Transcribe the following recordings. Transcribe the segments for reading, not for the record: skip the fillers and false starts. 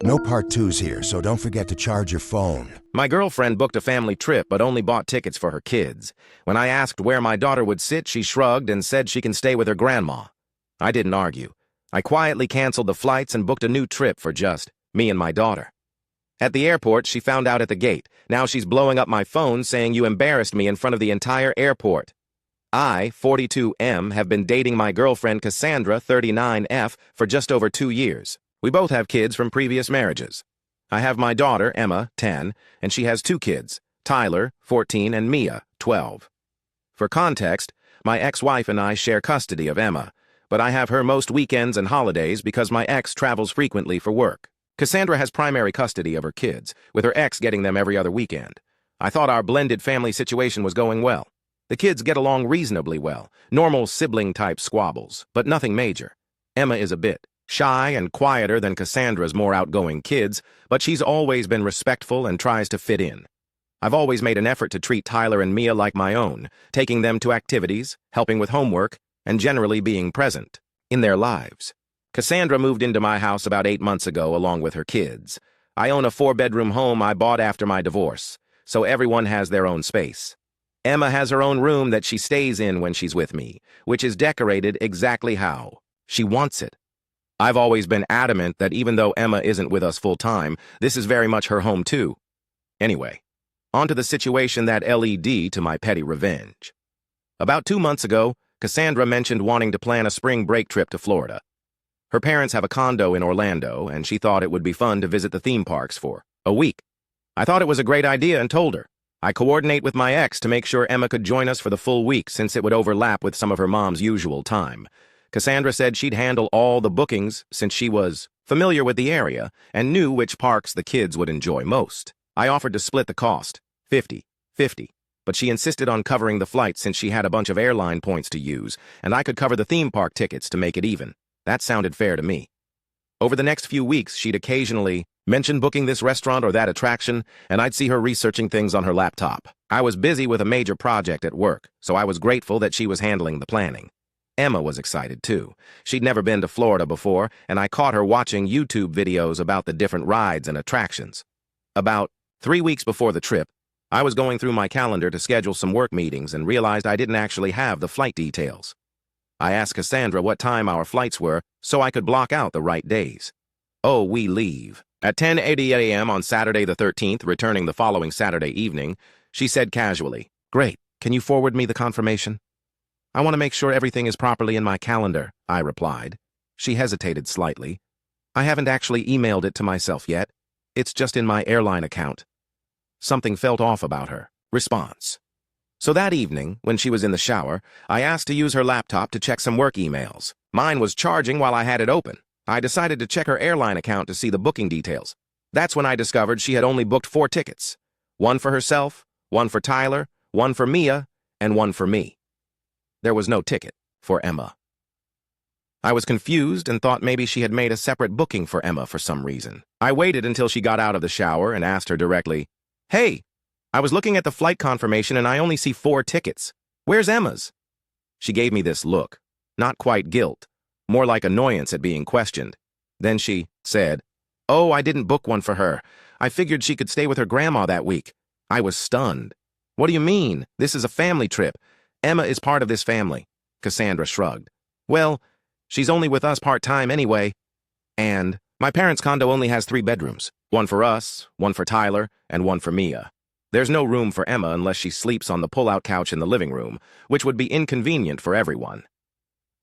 No part twos here, so don't forget to charge your phone. My girlfriend booked a family trip but only bought tickets for her kids. When I asked where my daughter would sit, she shrugged and said she can stay with her grandma. I didn't argue. I quietly canceled the flights and booked a new trip for just me and my daughter. At the airport, she found out at the gate. Now she's blowing up my phone saying you embarrassed me in front of the entire airport. I, 42M, have been dating my girlfriend Cassandra, 39F, for just over 2 years. We both have kids from previous marriages. I have my daughter, Emma, 10, and she has 2 kids, Tyler, 14, and Mia, 12. For context, my ex-wife and I share custody of Emma, but I have her most weekends and holidays because my ex travels frequently for work. Cassandra has primary custody of her kids, with her ex getting them every other weekend. I thought our blended family situation was going well. The kids get along reasonably well, normal sibling-type squabbles, but nothing major. Emma is a bit shy and quieter than Cassandra's more outgoing kids, but she's always been respectful and tries to fit in. I've always made an effort to treat Tyler and Mia like my own, taking them to activities, helping with homework, and generally being present in their lives. Cassandra moved into my house about 8 months ago along with her kids. I own a 4-bedroom home I bought after my divorce, so everyone has their own space. Emma has her own room that she stays in when she's with me, which is decorated exactly how she wants it. I've always been adamant that even though Emma isn't with us full-time, this is very much her home too. Anyway, on to the situation that led to my petty revenge. About 2 months ago, Cassandra mentioned wanting to plan a spring break trip to Florida. Her parents have a condo in Orlando, and she thought it would be fun to visit the theme parks for a week. I thought it was a great idea and told her. I coordinate with my ex to make sure Emma could join us for the full week since it would overlap with some of her mom's usual time. Cassandra said she'd handle all the bookings since she was familiar with the area and knew which parks the kids would enjoy most. I offered to split the cost, 50-50, but she insisted on covering the flight since she had a bunch of airline points to use, and I could cover the theme park tickets to make it even. That sounded fair to me. Over the next few weeks, she'd occasionally mention booking this restaurant or that attraction, and I'd see her researching things on her laptop. I was busy with a major project at work, so I was grateful that she was handling the planning. Emma was excited too. She'd never been to Florida before, and I caught her watching YouTube videos about the different rides and attractions. About 3 weeks before the trip, I was going through my calendar to schedule some work meetings and realized I didn't actually have the flight details. I asked Cassandra what time our flights were so I could block out the right days. Oh, we leave at 10:80 a.m. on Saturday the 13th, returning the following Saturday evening. She said casually, "Great, can you forward me the confirmation?" "I want to make sure everything is properly in my calendar," I replied. She hesitated slightly. "I haven't actually emailed it to myself yet. It's just in my airline account." Something felt off about her response. So that evening, when she was in the shower, I asked to use her laptop to check some work emails. Mine was charging while I had it open. I decided to check her airline account to see the booking details. That's when I discovered she had only booked 4 tickets. 1 for herself, 1 for Tyler, 1 for Mia, and 1 for me. There was no ticket for Emma. I was confused and thought maybe she had made a separate booking for Emma for some reason. I waited until she got out of the shower and asked her directly, "Hey, I was looking at the flight confirmation and I only see 4 tickets. Where's Emma's?" She gave me this look, not quite guilt, more like annoyance at being questioned. Then she said, "Oh, I didn't book one for her. I figured she could stay with her grandma that week." I was stunned. "What do you mean? This is a family trip. Emma is part of this family." Cassandra shrugged. "Well, she's only with us part-time anyway. And my parents' condo only has 3 bedrooms. 1 for us, 1 for Tyler, and 1 for Mia. There's no room for Emma unless she sleeps on the pull-out couch in the living room, which would be inconvenient for everyone.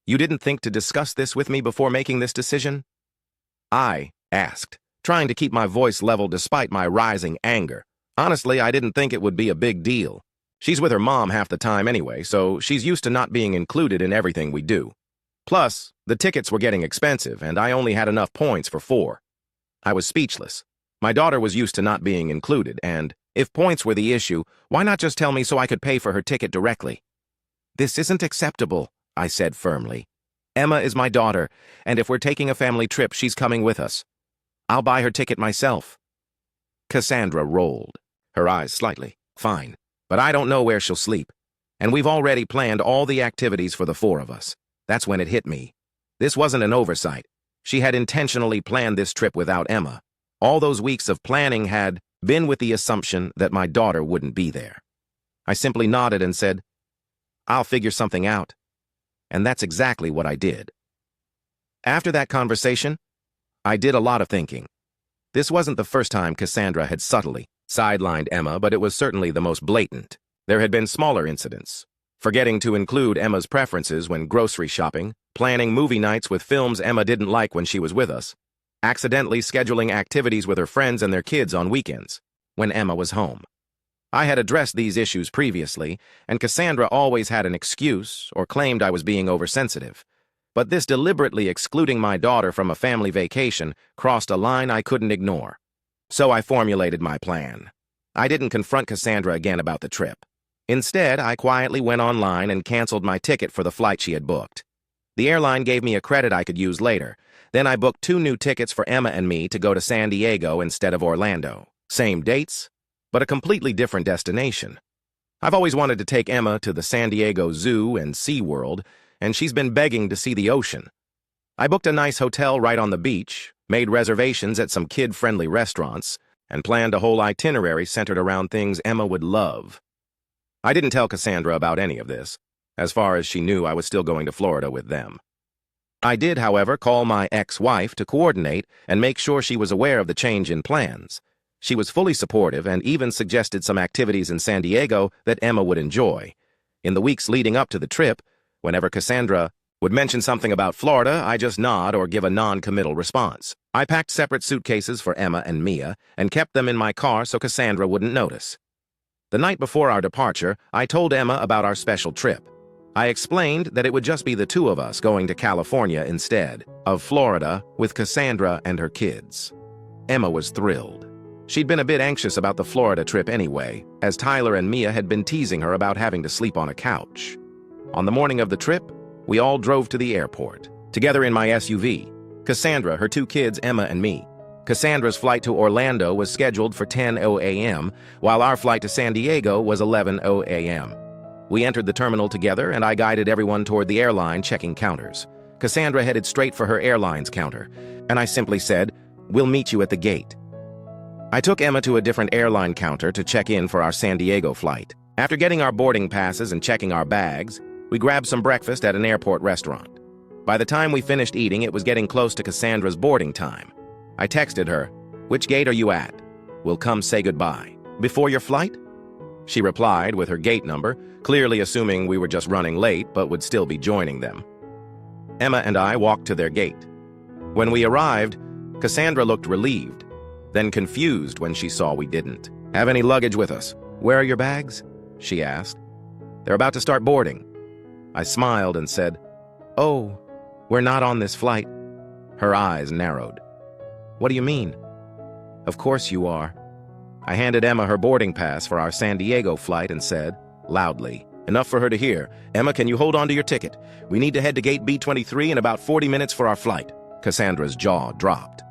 You didn't think to discuss this with me before making this decision?" I asked, trying to keep my voice level despite my rising anger. Honestly, I didn't think it would be a big deal. She's with her mom half the time anyway, so she's used to not being included in everything we do. Plus, the tickets were getting expensive, and I only had enough points for 4. I was speechless. My daughter was used to not being included, and if points were the issue, why not just tell me so I could pay for her ticket directly? "This isn't acceptable," I said firmly. "Emma is my daughter, and if we're taking a family trip, she's coming with us. I'll buy her ticket myself." Cassandra rolled, her eyes slightly. "Fine, but I don't know where she'll sleep. And we've already planned all the activities for the 4 of us." That's when it hit me. This wasn't an oversight. She had intentionally planned this trip without Emma. All those weeks of planning had been with the assumption that my daughter wouldn't be there. I simply nodded and said, "I'll figure something out." And that's exactly what I did. After that conversation, I did a lot of thinking. This wasn't the first time Cassandra had subtly sidelined Emma, but it was certainly the most blatant. There had been smaller incidents. Forgetting to include Emma's preferences when grocery shopping, planning movie nights with films Emma didn't like when she was with us, accidentally scheduling activities with her friends and their kids on weekends, when Emma was home. I had addressed these issues previously, and Cassandra always had an excuse or claimed I was being oversensitive. But this deliberately excluding my daughter from a family vacation crossed a line I couldn't ignore. So I formulated my plan. I didn't confront Cassandra again about the trip. Instead, I quietly went online and canceled my ticket for the flight she had booked. The airline gave me a credit I could use later. Then I booked 2 new tickets for Emma and me to go to San Diego instead of Orlando. Same dates, but a completely different destination. I've always wanted to take Emma to the San Diego Zoo and SeaWorld, and she's been begging to see the ocean. I booked a nice hotel right on the beach, made reservations at some kid-friendly restaurants, and planned a whole itinerary centered around things Emma would love. I didn't tell Cassandra about any of this, as far as she knew I was still going to Florida with them. I did, however, call my ex-wife to coordinate and make sure she was aware of the change in plans. She was fully supportive and even suggested some activities in San Diego that Emma would enjoy. In the weeks leading up to the trip, whenever Cassandra would mention something about Florida, I just nod or give a non-committal response. I packed separate suitcases for Emma and Mia and kept them in my car so Cassandra wouldn't notice. The night before our departure, I told Emma about our special trip. I explained that it would just be the 2 of us going to California instead of Florida with Cassandra and her kids. Emma was thrilled. She'd been a bit anxious about the Florida trip anyway, as Tyler and Mia had been teasing her about having to sleep on a couch. On the morning of the trip, we all drove to the airport, together in my SUV. Cassandra, her 2 kids, Emma and me. Cassandra's flight to Orlando was scheduled for 10:00 a.m., while our flight to San Diego was 11:00 a.m. We entered the terminal together, and I guided everyone toward the airline checking counters. Cassandra headed straight for her airline's counter, and I simply said, "We'll meet you at the gate." I took Emma to a different airline counter to check in for our San Diego flight. After getting our boarding passes and checking our bags, we grabbed some breakfast at an airport restaurant. By the time we finished eating, it was getting close to Cassandra's boarding time. I texted her, "Which gate are you at? We'll come say goodbye. Before your flight?" She replied with her gate number, clearly assuming we were just running late but would still be joining them. Emma and I walked to their gate. When we arrived, Cassandra looked relieved, then confused when she saw we didn't have any luggage with us. "Where are your bags?" she asked. "They're about to start boarding." I smiled and said, "Oh, we're not on this flight." Her eyes narrowed. "What do you mean?" "Of course you are." I handed Emma her boarding pass for our San Diego flight and said, loudly, enough for her to hear, "Emma, can you hold on to your ticket? We need to head to gate B23 in about 40 minutes for our flight." Cassandra's jaw dropped.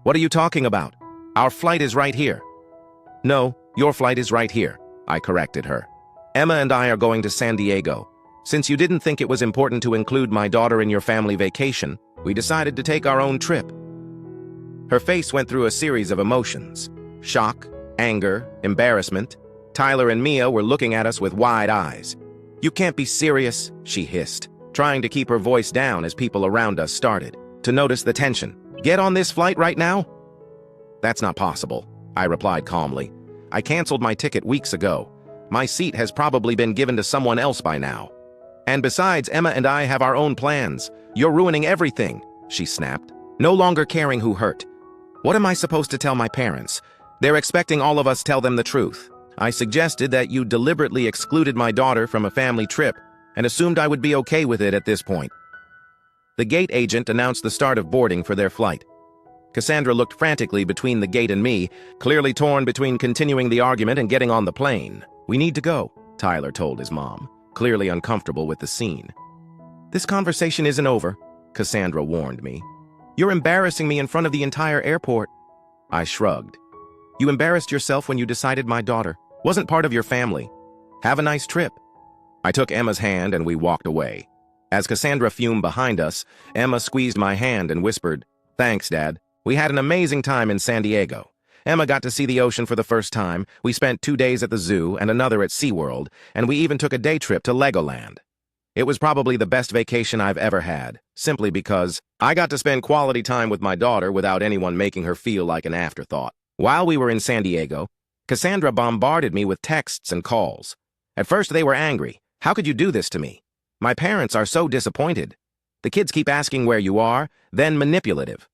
"What are you talking about? Our flight is right here." "No, your flight is right here," I corrected her. "Emma and I are going to San Diego. Since you didn't think it was important to include my daughter in your family vacation, we decided to take our own trip." Her face went through a series of emotions: shock, anger, embarrassment. Tyler and Mia were looking at us with wide eyes. "You can't be serious," she hissed, trying to keep her voice down as people around us started to notice the tension. "Get on this flight right now?" "That's not possible," I replied calmly. "I canceled my ticket weeks ago. My seat has probably been given to someone else by now. And besides, Emma and I have our own plans. You're ruining everything," she snapped, no longer caring who hurt. "What am I supposed to tell my parents? They're expecting all of us tell them the truth. I suggested that you deliberately excluded my daughter from a family trip and assumed I would be okay with it at this point." The gate agent announced the start of boarding for their flight. Cassandra looked frantically between the gate and me, clearly torn between continuing the argument and getting on the plane. "We need to go," Tyler told his mom, clearly uncomfortable with the scene. "This conversation isn't over," Cassandra warned me. "You're embarrassing me in front of the entire airport." I shrugged. "You embarrassed yourself when you decided my daughter wasn't part of your family. Have a nice trip." I took Emma's hand and we walked away. As Cassandra fumed behind us, Emma squeezed my hand and whispered, "Thanks, Dad. We had an amazing time in San Diego. Emma got to see the ocean for the first time, we spent 2 days at the zoo and another at SeaWorld, and we even took a day trip to Legoland. It was probably the best vacation I've ever had, simply because I got to spend quality time with my daughter without anyone making her feel like an afterthought. While we were in San Diego, Cassandra bombarded me with texts and calls. At first they were angry. How could you do this to me? My parents are so disappointed. The kids keep asking where you are, then manipulative.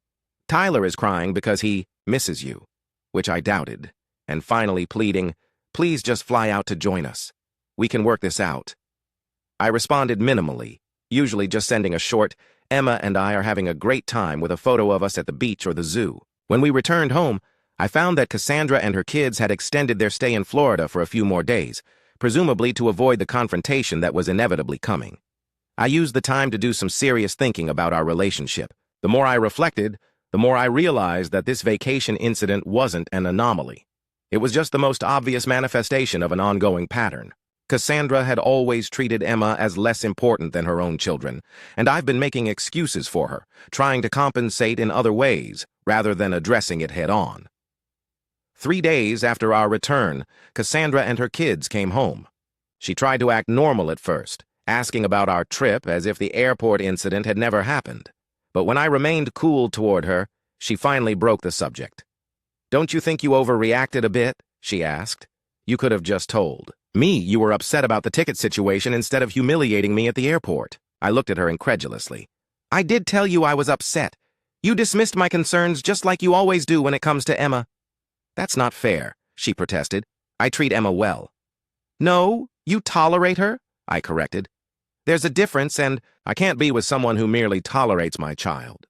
Tyler is crying because he misses you, which I doubted, and finally pleading, please just fly out to join us. We can work this out. I responded minimally, usually just sending a short, Emma and I are having a great time with a photo of us at the beach or the zoo. When we returned home, I found that Cassandra and her kids had extended their stay in Florida for a few more days, presumably to avoid the confrontation that was inevitably coming. I used the time to do some serious thinking about our relationship. The more I reflected, the more I realized that this vacation incident wasn't an anomaly. It was just the most obvious manifestation of an ongoing pattern. Cassandra had always treated Emma as less important than her own children, and I've been making excuses for her, trying to compensate in other ways, rather than addressing it head-on. 3 days after our return, Cassandra and her kids came home. She tried to act normal at first, asking about our trip as if the airport incident had never happened. But when I remained cool toward her, she finally broke the subject. "Don't you think you overreacted a bit?" she asked. "You could have just told me you were upset about the ticket situation instead of humiliating me at the airport." I looked at her incredulously. "I did tell you I was upset. You dismissed my concerns just like you always do when it comes to Emma." "That's not fair," she protested. "I treat Emma well." "No, you tolerate her," I corrected. "There's a difference, and I can't be with someone who merely tolerates my child."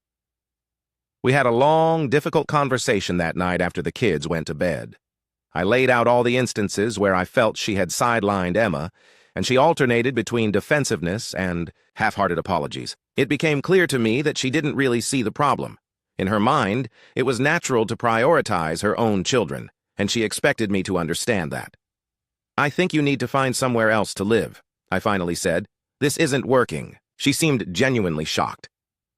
We had a long, difficult conversation that night after the kids went to bed. I laid out all the instances where I felt she had sidelined Emma, and she alternated between defensiveness and half-hearted apologies. It became clear to me that she didn't really see the problem. In her mind, it was natural to prioritize her own children, and she expected me to understand that. "I think you need to find somewhere else to live," I finally said. "This isn't working." She seemed genuinely shocked.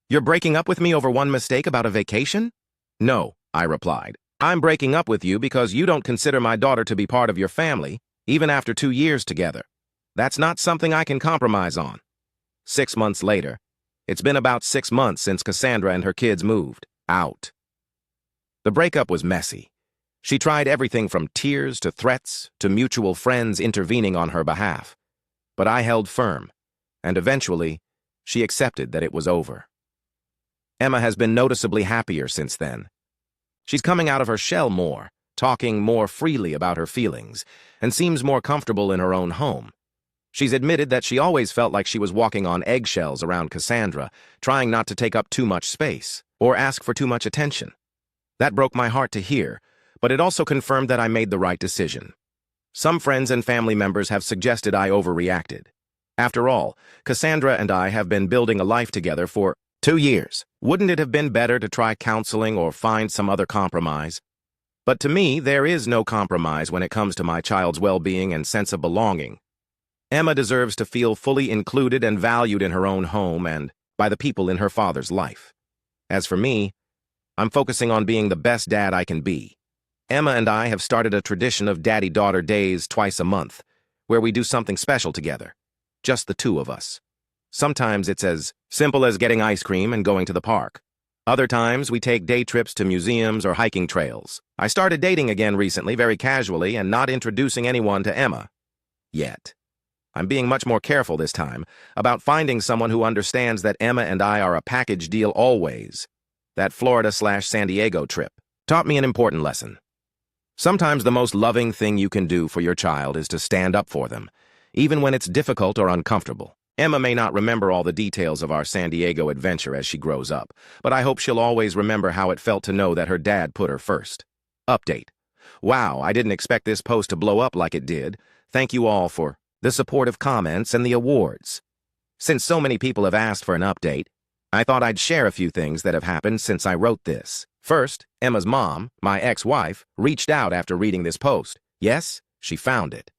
"You're breaking up with me over one mistake about a vacation?" "No," I replied. "I'm breaking up with you because you don't consider my daughter to be part of your family, even after 2 years together. That's not something I can compromise on." 6 months later. It's been about 6 months since Cassandra and her kids moved out. The breakup was messy. She tried everything from tears to threats to mutual friends intervening on her behalf. But I held firm, and eventually, she accepted that it was over. Emma has been noticeably happier since then. She's coming out of her shell more, talking more freely about her feelings, and seems more comfortable in her own home. She's admitted that she always felt like she was walking on eggshells around Cassandra, trying not to take up too much space or ask for too much attention. That broke my heart to hear, but it also confirmed that I made the right decision. Some friends and family members have suggested I overreacted. After all, Cassandra and I have been building a life together for 2 years. Wouldn't it have been better to try counseling or find some other compromise? But to me, there is no compromise when it comes to my child's well-being and sense of belonging. Emma deserves to feel fully included and valued in her own home and by the people in her father's life. As for me, I'm focusing on being the best dad I can be. Emma and I have started a tradition of daddy-daughter days twice a month, where we do something special together, just the two of us. Sometimes it's as simple as getting ice cream and going to the park. Other times we take day trips to museums or hiking trails. I started dating again recently, very casually, and not introducing anyone to Emma. Yet. I'm being much more careful this time about finding someone who understands that Emma and I are a package deal always. That Florida/San Diego trip taught me an important lesson. Sometimes the most loving thing you can do for your child is to stand up for them, even when it's difficult or uncomfortable. Emma may not remember all the details of our San Diego adventure as she grows up, but I hope she'll always remember how it felt to know that her dad put her first. Update. Wow, I didn't expect this post to blow up like it did. Thank you all for the supportive comments and the awards. Since so many people have asked for an update, I thought I'd share a few things that have happened since I wrote this. First, Emma's mom, my ex-wife, reached out after reading this post. Yes, she found it.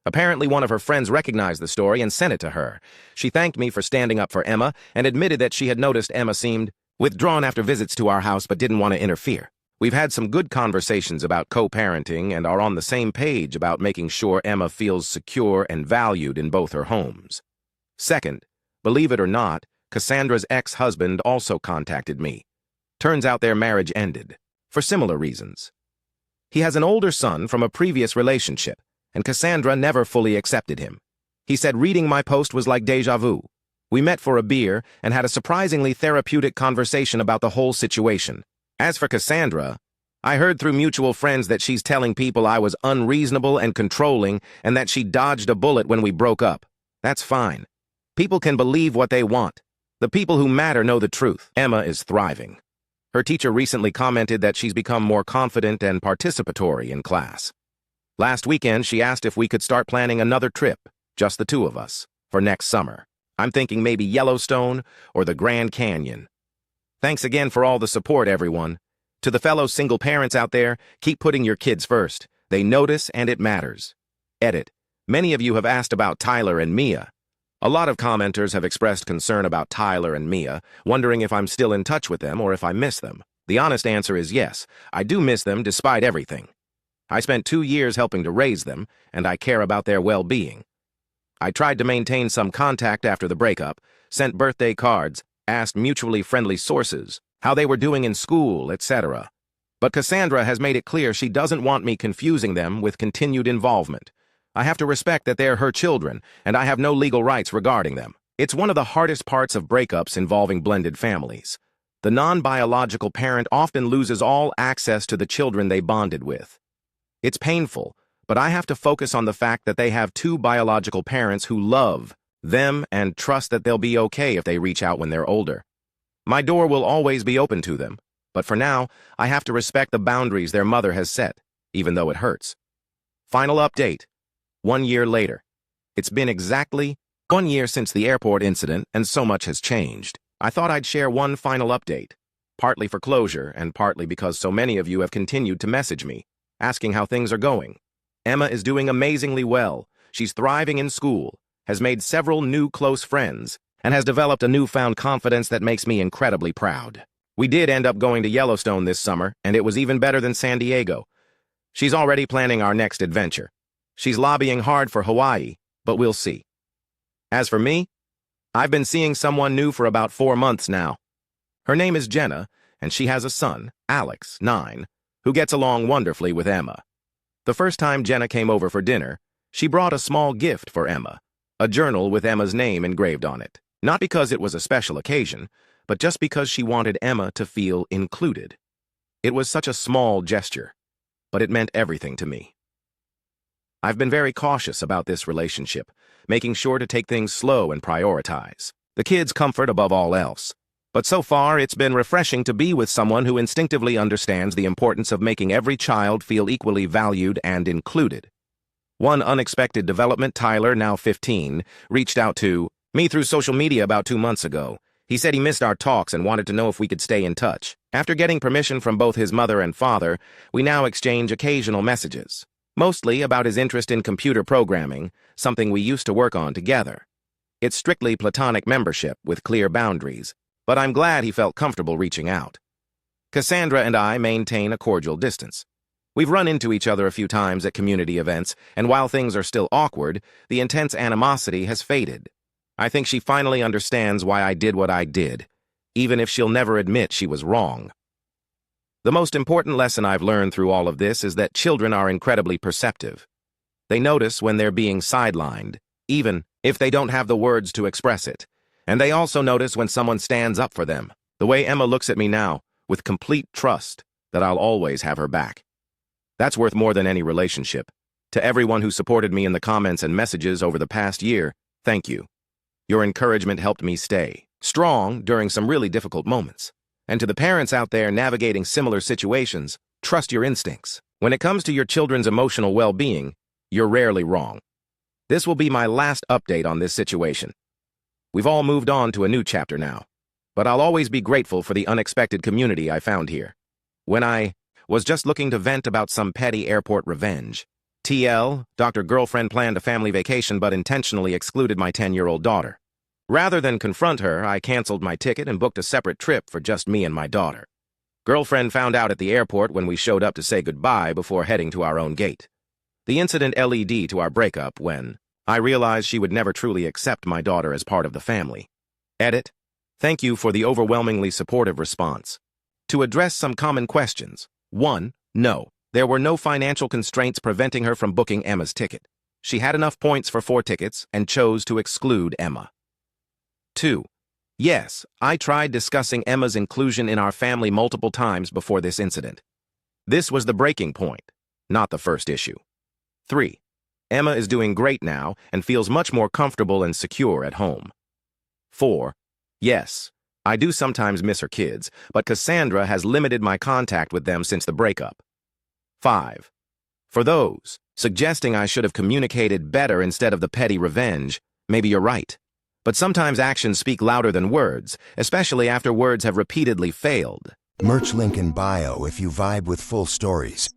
Apparently one of her friends recognized the story and sent it to her. She thanked me for standing up for Emma and admitted that she had noticed Emma seemed, withdrawn after visits to our house but didn't want to interfere. We've had some good conversations about co-parenting and are on the same page about making sure Emma feels secure and valued in both her homes. Second, believe it or not, Cassandra's ex-husband also contacted me. Turns out their marriage ended, for similar reasons. He has an older son from a previous relationship, and Cassandra never fully accepted him. He said reading my post was like deja vu. We met for a beer and had a surprisingly therapeutic conversation about the whole situation. As for Cassandra, I heard through mutual friends that she's telling people I was unreasonable and controlling and that she dodged a bullet when we broke up. That's fine. People can believe what they want. The people who matter know the truth. Emma is thriving. Her teacher recently commented that she's become more confident and participatory in class. Last weekend, she asked if we could start planning another trip, just the two of us, for next summer. I'm thinking maybe Yellowstone or the Grand Canyon. Thanks again for all the support, everyone. To the fellow single parents out there, keep putting your kids first. They notice and it matters. Edit. Many of you have asked about Tyler and Mia. A lot of commenters have expressed concern about Tyler and Mia, wondering if I'm still in touch with them or if I miss them. The honest answer is yes, I do miss them despite everything. I spent 2 years helping to raise them, and I care about their well-being. I tried to maintain some contact after the breakup, sent birthday cards, asked mutually friendly sources, how they were doing in school, etc. But Cassandra has made it clear she doesn't want me confusing them with continued involvement. I have to respect that they're her children, and I have no legal rights regarding them. It's one of the hardest parts of breakups involving blended families. The non-biological parent often loses all access to the children they bonded with. It's painful, but I have to focus on the fact that they have 2 biological parents who love them and trust that they'll be okay if they reach out when they're older. My door will always be open to them, but for now, I have to respect the boundaries their mother has set, even though it hurts. Final update. 1 year later. It's been exactly 1 year since the airport incident, and so much has changed. I thought I'd share one final update, partly for closure and partly because so many of you have continued to message me, asking how things are going. Emma is doing amazingly well. She's thriving in school, has made several new close friends, and has developed a newfound confidence that makes me incredibly proud. We did end up going to Yellowstone this summer, and it was even better than San Diego. She's already planning our next adventure. She's lobbying hard for Hawaii, but we'll see. As for me, I've been seeing someone new for about 4 months now. Her name is Jenna, and she has a son, Alex, 9, who gets along wonderfully with Emma. The first time Jenna came over for dinner, she brought a small gift for Emma, a journal with Emma's name engraved on it. Not because it was a special occasion, but just because she wanted Emma to feel included. It was such a small gesture, but it meant everything to me. I've been very cautious about this relationship, making sure to take things slow and prioritize the kids' comfort above all else. But so far, it's been refreshing to be with someone who instinctively understands the importance of making every child feel equally valued and included. One unexpected development, Tyler, now 15, reached out to me through social media about 2 months ago. He said he missed our talks and wanted to know if we could stay in touch. After getting permission from both his mother and father, we now exchange occasional messages. Mostly about his interest in computer programming, something we used to work on together. It's strictly platonic membership with clear boundaries, but I'm glad he felt comfortable reaching out. Cassandra and I maintain a cordial distance. We've run into each other a few times at community events, and while things are still awkward, the intense animosity has faded. I think she finally understands why I did what I did, even if she'll never admit she was wrong. The most important lesson I've learned through all of this is that children are incredibly perceptive. They notice when they're being sidelined, even if they don't have the words to express it. And they also notice when someone stands up for them, the way Emma looks at me now, with complete trust that I'll always have her back. That's worth more than any relationship. To everyone who supported me in the comments and messages over the past year, thank you. Your encouragement helped me stay strong during some really difficult moments. And to the parents out there navigating similar situations, trust your instincts. When it comes to your children's emotional well-being, you're rarely wrong. This will be my last update on this situation. We've all moved on to a new chapter now, but I'll always be grateful for the unexpected community I found here. When I was just looking to vent about some petty airport revenge, TL, Dr. Girlfriend planned a family vacation but intentionally excluded my 10-year-old daughter. Rather than confront her, I canceled my ticket and booked a separate trip for just me and my daughter. Girlfriend found out at the airport when we showed up to say goodbye before heading to our own gate. The incident led to our breakup when I realized she would never truly accept my daughter as part of the family. Edit. Thank you for the overwhelmingly supportive response. To address some common questions. 1. No, there were no financial constraints preventing her from booking Emma's ticket. She had enough points for 4 tickets and chose to exclude Emma. 2. Yes, I tried discussing Emma's inclusion in our family multiple times before this incident. This was the breaking point, not the first issue. 3. Emma is doing great now and feels much more comfortable and secure at home. 4. Yes, I do sometimes miss her kids, but Cassandra has limited my contact with them since the breakup. 5. For those suggesting I should have communicated better instead of the petty revenge, maybe you're right. But sometimes actions speak louder than words, especially after words have repeatedly failed. Merch link in bio if you vibe with full stories.